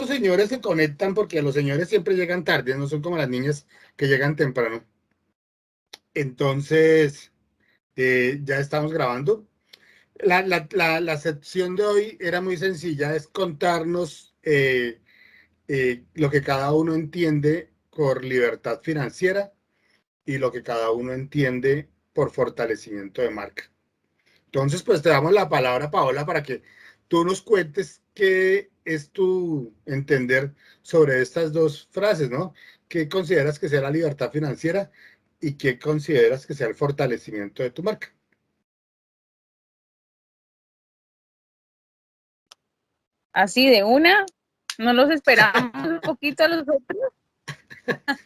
muchos señores se conectan porque los señores siempre llegan tarde, no son como las niñas que llegan temprano. Entonces, ya estamos grabando. La sección de hoy era muy sencilla, es contarnos lo que cada uno entiende por libertad financiera y lo que cada uno entiende por fortalecimiento de marca. Entonces, pues te damos la palabra, Paola, para que tú nos cuentes qué es tu entender sobre estas dos frases, ¿no? ¿Qué consideras que sea la libertad financiera y qué consideras que sea el fortalecimiento de tu marca? Así de una, no los esperamos un poquito a los otros.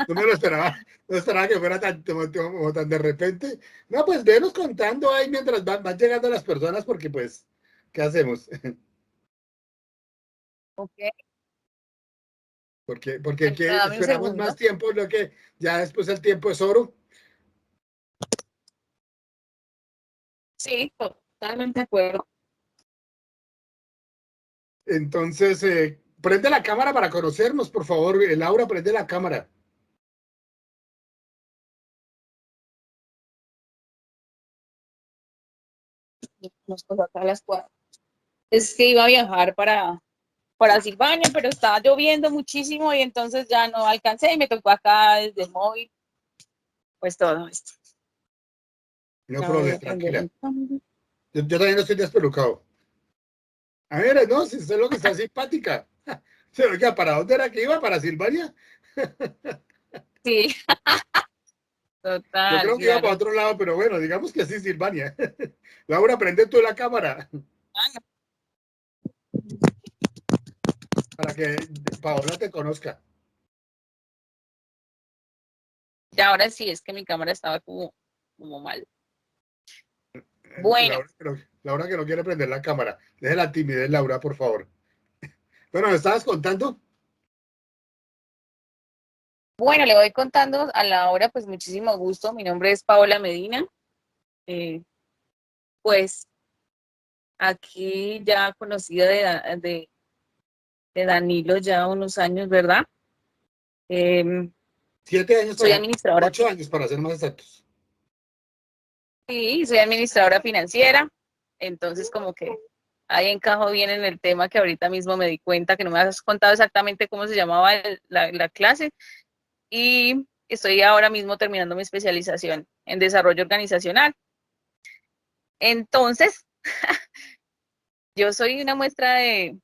No me lo esperaba, no esperaba que fuera tan de repente. No, pues venos contando ahí mientras van llegando las personas, porque pues, ¿qué hacemos? Ok, Porque ¿qué? dame un Esperamos más segundo. tiempo, lo que ya después el tiempo es oro. Sí, totalmente de acuerdo. Entonces, prende la cámara para conocernos, por favor. Laura, prende la cámara. Nos pasó acá a las 4. Es que iba a viajar para Silvania, pero estaba lloviendo muchísimo y entonces ya no alcancé y me tocó acá desde el móvil, pues todo esto. No Ya voy problema, a prender tranquila. el cambio. Yo también estoy despelucado. A ver, no, si usted es lo que está simpática. Se oiga, ¿para dónde era que iba? ¿Para Silvania? Sí, Yo total, creo que iba para claro. otro lado, pero bueno, digamos que sí, Silvania. Laura, prende tú la cámara Ah, no. para que Paola te conozca. Ya ahora sí, es que mi cámara estaba como mal. Bueno, Laura que no quiere prender la cámara. Deje la timidez, Laura, por favor. Bueno, ¿me estabas contando? bueno, le voy contando a la hora, pues muchísimo gusto. Mi nombre es Paola Medina. Eh, pues aquí ya conocida de Danilo ya unos años, ¿verdad? Eh, 7 años, soy administradora, 8 años para ser más exactos. sí, soy administradora financiera, entonces como que ahí encajo bien en el tema que ahorita mismo me di cuenta que no me has contado exactamente cómo se llamaba la clase y estoy ahora mismo terminando mi especialización en desarrollo organizacional. Entonces, yo soy una muestra del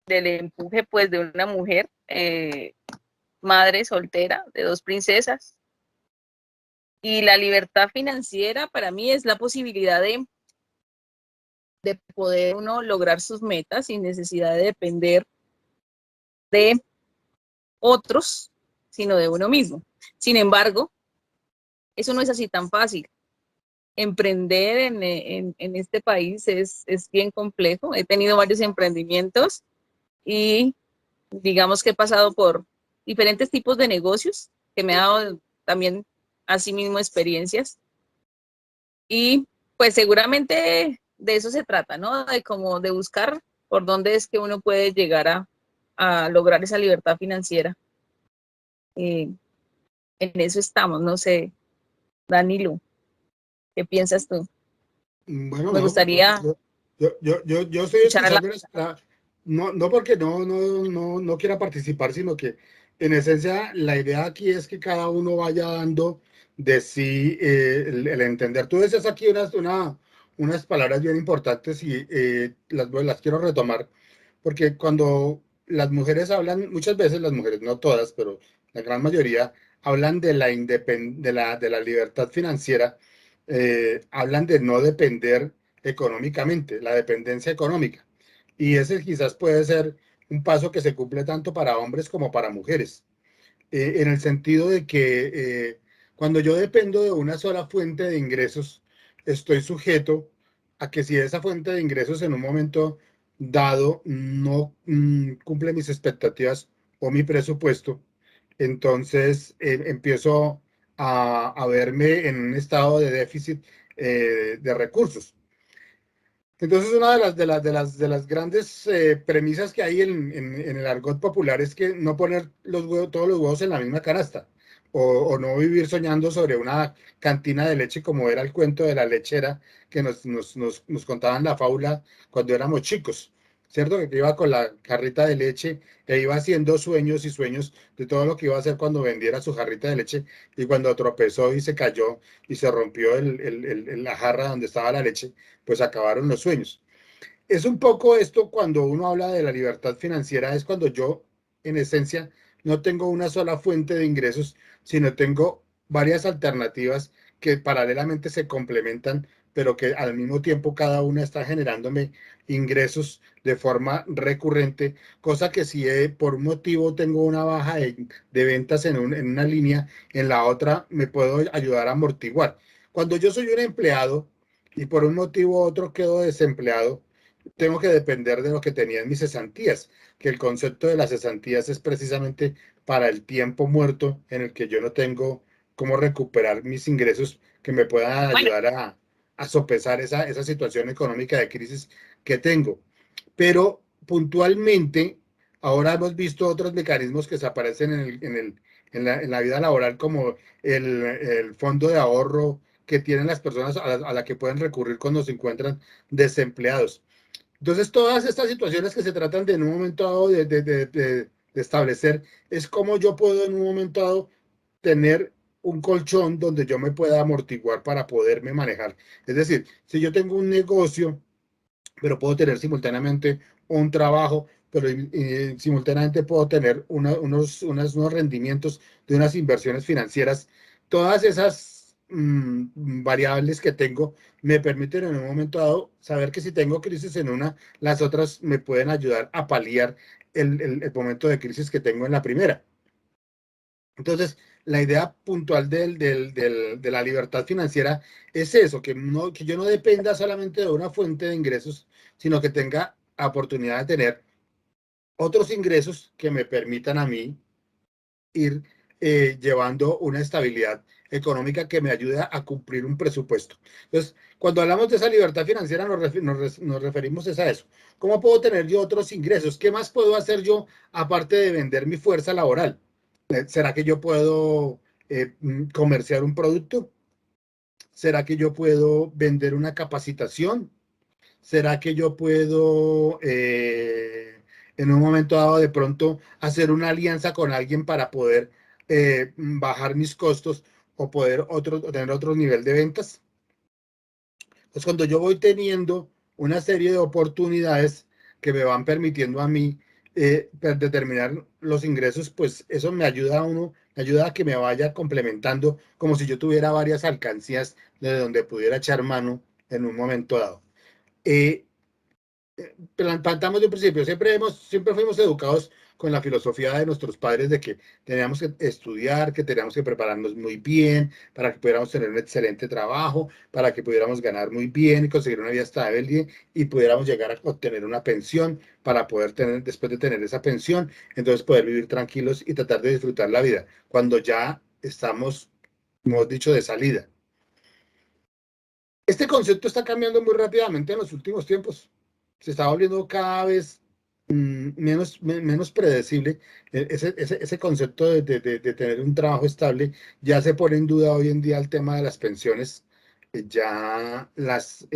empuje pues de una mujer, madre soltera de 2 princesas. Y la libertad financiera para mí es la posibilidad de poder uno lograr sus metas sin necesidad de depender de otros, sino de uno mismo. Sin embargo, eso no es así tan fácil. Emprender en este país es bien complejo. He tenido varios emprendimientos y digamos que he pasado por diferentes tipos de negocios que me ha dado también asimismo experiencias y pues seguramente de eso se trata, ¿no? De como de buscar por dónde es que uno puede llegar a lograr esa libertad financiera. En eso estamos, no sé, Danilo, ¿qué piensas tú? Bueno, Me no, pues gustaría yo estoy escuchar a la... escuchando, no, no porque no quiera participar, sino que en esencia la idea aquí es que cada uno vaya dando de sí el entender. Tú decías aquí unas palabras bien importantes y las quiero retomar, porque cuando las mujeres hablan, muchas veces las mujeres, no todas, pero la gran mayoría, hablan de la libertad financiera, hablan de no depender económicamente, la dependencia económica. Y ese quizás puede ser un paso que se cumple tanto para hombres como para mujeres, en el sentido de que cuando yo dependo de una sola fuente de ingresos, estoy sujeto a que si esa fuente de ingresos en un momento dado no cumple mis expectativas o mi presupuesto, entonces empiezo a verme en un estado de déficit de recursos. Entonces, una de las grandes premisas que hay en el argot popular es que no poner los huevos, todos los huevos en la misma canasta, o no vivir soñando sobre una cantina de leche como era el cuento de la lechera que nos contaban la fábula cuando éramos chicos, ¿cierto? Que iba con la jarrita de leche e iba haciendo sueños y sueños de todo lo que iba a hacer cuando vendiera su jarrita de leche, y cuando tropezó y se cayó y se rompió la jarra donde estaba la leche, pues acabaron los sueños. Es un poco esto cuando uno habla de la libertad financiera, es cuando yo, en esencia, no tengo una sola fuente de ingresos, sino tengo varias alternativas que paralelamente se complementan, pero que al mismo tiempo cada una está generándome ingresos de forma recurrente, cosa que si por un motivo tengo una baja de ventas en una línea, en la otra me puedo ayudar a amortiguar. Cuando yo soy un empleado y por un motivo u otro quedo desempleado, tengo que depender de lo que tenía en mis cesantías, que el concepto de las cesantías es precisamente para el tiempo muerto en el que yo no tengo cómo recuperar mis ingresos que me puedan Bueno, ayudar a sopesar esa situación económica de crisis que tengo. Pero puntualmente, ahora hemos visto otros mecanismos que se aparecen en la vida laboral, como el fondo de ahorro que tienen las personas a la que pueden recurrir cuando se encuentran desempleados. Entonces, todas estas situaciones que se tratan de en un momento dado de establecer es cómo yo puedo en un momento dado tener un colchón donde yo me pueda amortiguar para poderme manejar. Es decir, si yo tengo un negocio, pero puedo tener simultáneamente un trabajo, pero simultáneamente puedo tener unos rendimientos de unas inversiones financieras. Todas esas variables que tengo me permiten en un momento dado saber que si tengo crisis en una, las otras me pueden ayudar a paliar el momento de crisis que tengo en la primera. Entonces, la idea puntual de la libertad financiera es eso, que yo no dependa solamente de una fuente de ingresos, sino que tenga oportunidad de tener otros ingresos que me permitan a mí ir llevando una estabilidad económica que me ayude a cumplir un presupuesto. Entonces, cuando hablamos de esa libertad financiera, nos referimos a eso. ¿Cómo puedo tener yo otros ingresos? ¿Qué más puedo hacer yo aparte de vender mi fuerza laboral? ¿Será que yo puedo comerciar un producto? ¿Será que yo puedo vender una capacitación? ¿Será que yo puedo en un momento dado de pronto hacer una alianza con alguien para poder bajar mis costos o poder tener otro nivel de ventas? Pues cuando yo voy teniendo una serie de oportunidades que me van permitiendo a mí determinar los ingresos, pues eso me ayuda a uno, me ayuda a que me vaya complementando como si yo tuviera varias alcancías de donde pudiera echar mano en un momento dado. Eh, Plantamos de un principio, siempre fuimos educados con la filosofía de nuestros padres de que teníamos que estudiar, que teníamos que prepararnos muy bien para que pudiéramos tener un excelente trabajo, para que pudiéramos ganar muy bien y conseguir una vida estable y pudiéramos llegar a obtener una pensión para poder tener, después de tener esa pensión, entonces poder vivir tranquilos y tratar de disfrutar la vida cuando ya estamos, como hemos dicho, de salida. Este concepto está cambiando muy rápidamente en los últimos tiempos. Se está volviendo cada vez menos predecible. Ese concepto de tener un trabajo estable ya se pone en duda hoy en día el tema de las pensiones. Ya las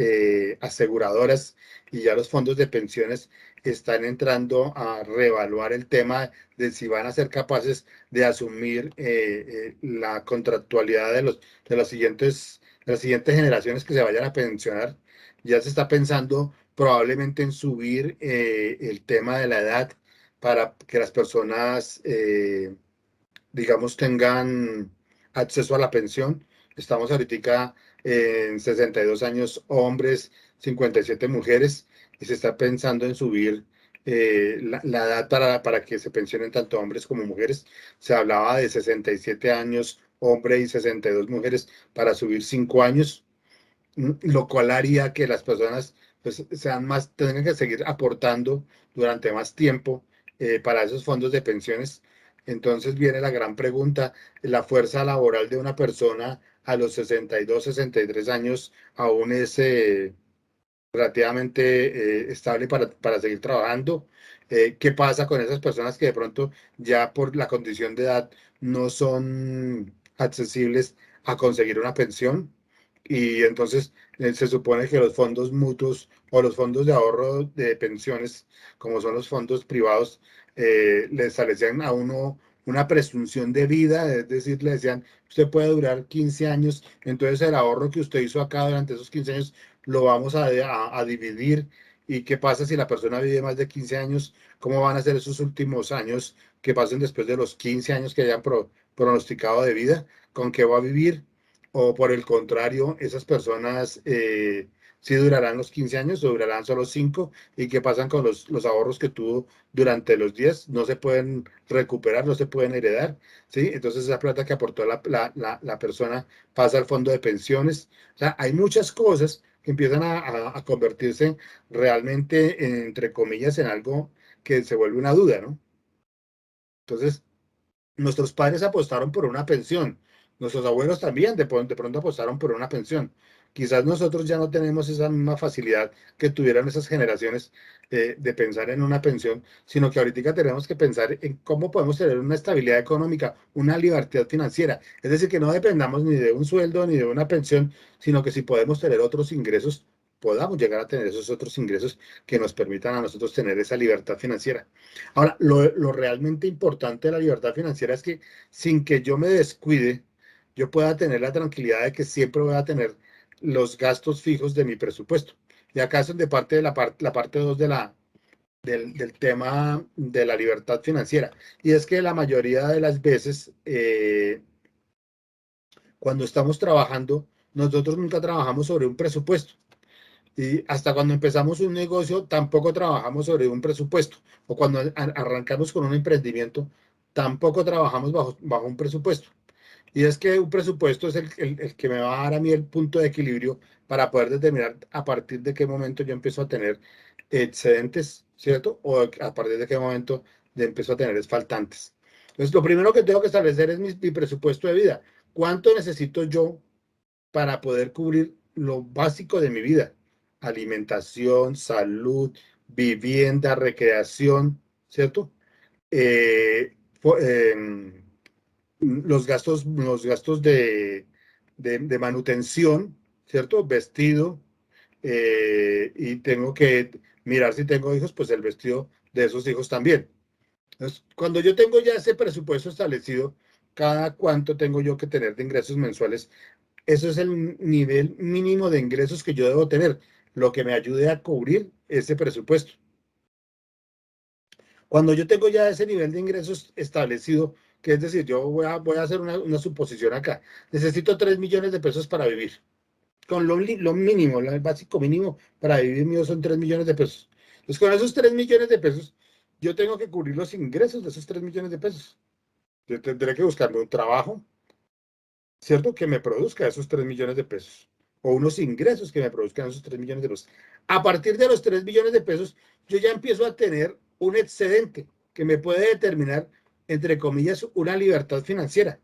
aseguradoras y ya los fondos de pensiones están entrando a reevaluar el tema de si van a ser capaces de asumir la contractualidad de las siguientes generaciones que se vayan a pensionar. Ya se está pensando probablemente en subir el tema de la edad para que las personas, digamos, tengan acceso a la pensión. Estamos ahorita en 62 años hombres, 57 mujeres, y se está pensando en subir la edad para que se pensionen tanto hombres como mujeres. Se hablaba de 67 años hombre y 62 mujeres para subir 5 años, lo cual haría que las personas pues sean más, tengan que seguir aportando durante más tiempo para esos fondos de pensiones. Entonces viene la gran pregunta: ¿la fuerza laboral de una persona a los 62, 63 años aún es relativamente estable para seguir trabajando. ¿Qué pasa con esas personas que de pronto ya por la condición de edad no son accesibles a conseguir una pensión? Y entonces se supone que los fondos mutuos o los fondos de ahorro de pensiones, como son los fondos privados, le establecían a uno una presunción de vida, es decir, le decían, usted puede durar 15 años, entonces el ahorro que usted hizo acá durante esos 15 años lo vamos a dividir. ¿Y qué pasa si la persona vive más de 15 años? ¿Cómo van a ser esos últimos años que pasen después de los 15 años que hayan pronosticado de vida? ¿Con qué va a vivir? O por el contrario, esas personas sí durarán los 15 años o durarán solo 5. ¿Y qué pasan con los ahorros que tuvo durante los 10? No se pueden recuperar, no se pueden heredar, ¿sí? Entonces esa plata que aportó la persona pasa al fondo de pensiones. O sea, hay muchas cosas que empiezan a convertirse realmente, entre comillas, en algo que se vuelve una duda, ¿no? Entonces, nuestros padres apostaron por una pensión, nuestros abuelos también de pronto apostaron por una pensión. Quizás nosotros ya no tenemos esa misma facilidad que tuvieran esas generaciones de pensar en una pensión, sino que ahorita tenemos que pensar en cómo podemos tener una estabilidad económica, una libertad financiera. Es decir, que no dependamos ni de un sueldo ni de una pensión, sino que si podemos tener otros ingresos, podamos llegar a tener esos otros ingresos que nos permitan a nosotros tener esa libertad financiera. Ahora, lo realmente importante de la libertad financiera es que sin que yo me descuide, yo pueda tener la tranquilidad de que siempre voy a tener los gastos fijos de mi presupuesto. Y acá es donde parte de la parte 2 del tema de la libertad financiera. Y es que la mayoría de las veces, cuando estamos trabajando, nosotros nunca trabajamos sobre un presupuesto. Y hasta cuando empezamos un negocio, tampoco trabajamos sobre un presupuesto. O cuando arrancamos con un emprendimiento, tampoco trabajamos bajo un presupuesto. Y es que un presupuesto es el que me va a dar a mí el punto de equilibrio para poder determinar a partir de qué momento yo empiezo a tener excedentes, ¿cierto? O a partir de qué momento empiezo a tener faltantes. Entonces, lo primero que tengo que establecer es mi presupuesto de vida. ¿Cuánto necesito yo para poder cubrir lo básico de mi vida? Alimentación, salud, vivienda, recreación, ¿cierto? Eh, los gastos de manutención, ¿cierto? Vestido, y tengo que mirar si tengo hijos, pues el vestido de esos hijos también. Entonces, cuando yo tengo ya ese presupuesto establecido, cada cuánto tengo yo que tener de ingresos mensuales, eso es el nivel mínimo de ingresos que yo debo tener, lo que me ayude a cubrir ese presupuesto. Cuando yo tengo ya ese nivel de ingresos establecido, que es decir, yo voy a hacer una suposición acá, necesito 3 millones de pesos para vivir. Con lo mínimo, el básico mínimo para vivir mío son 3 millones de pesos. Entonces, con esos 3 millones de pesos, yo tengo que cubrir los ingresos de esos 3 millones de pesos. Yo tendré que buscarme un trabajo, ¿cierto? Que me produzca esos 3 millones de pesos. O unos ingresos que me produzcan esos 3 millones de pesos. A partir de los 3 millones de pesos, yo ya empiezo a tener un excedente que me puede determinar, entre comillas, una libertad financiera.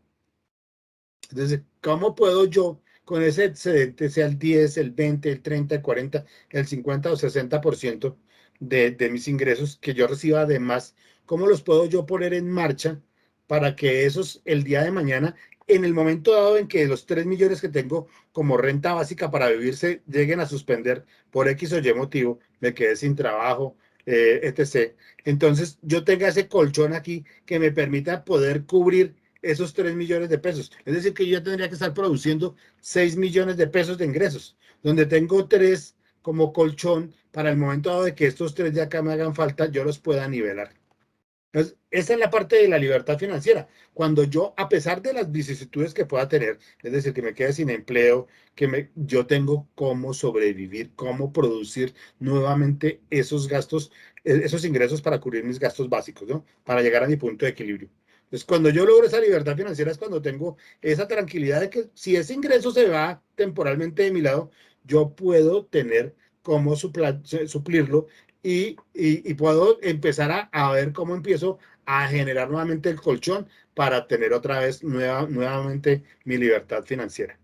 Entonces, ¿cómo puedo yo con ese excedente, sea el 10, el 20, el 30, el 40, el 50 o 60% de mis ingresos que yo reciba además, cómo los puedo yo poner en marcha para que esos el día de mañana, en el momento dado en que los 3 millones que tengo como renta básica para vivirse lleguen a suspender por X o Y motivo, me quedé sin trabajo, etc. Entonces, yo tenga ese colchón aquí que me permita poder cubrir esos 3 millones de pesos. Es decir, que yo ya tendría que estar produciendo 6 millones de pesos de ingresos, donde tengo 3 como colchón para el momento dado de que estos 3 de acá me hagan falta, yo los pueda nivelar. Entonces, esa es la parte de la libertad financiera. Cuando yo, a pesar de las vicisitudes que pueda tener, es decir, que me quede sin empleo, yo tengo cómo sobrevivir, cómo producir nuevamente esos gastos, esos ingresos para cubrir mis gastos básicos, ¿no? Para llegar a mi punto de equilibrio. Entonces, cuando yo logro esa libertad financiera es cuando tengo esa tranquilidad de que si ese ingreso se va temporalmente de mi lado, yo puedo tener cómo suplirlo y puedo empezar a ver cómo empiezo a generar nuevamente el colchón para tener otra vez nuevamente mi libertad financiera.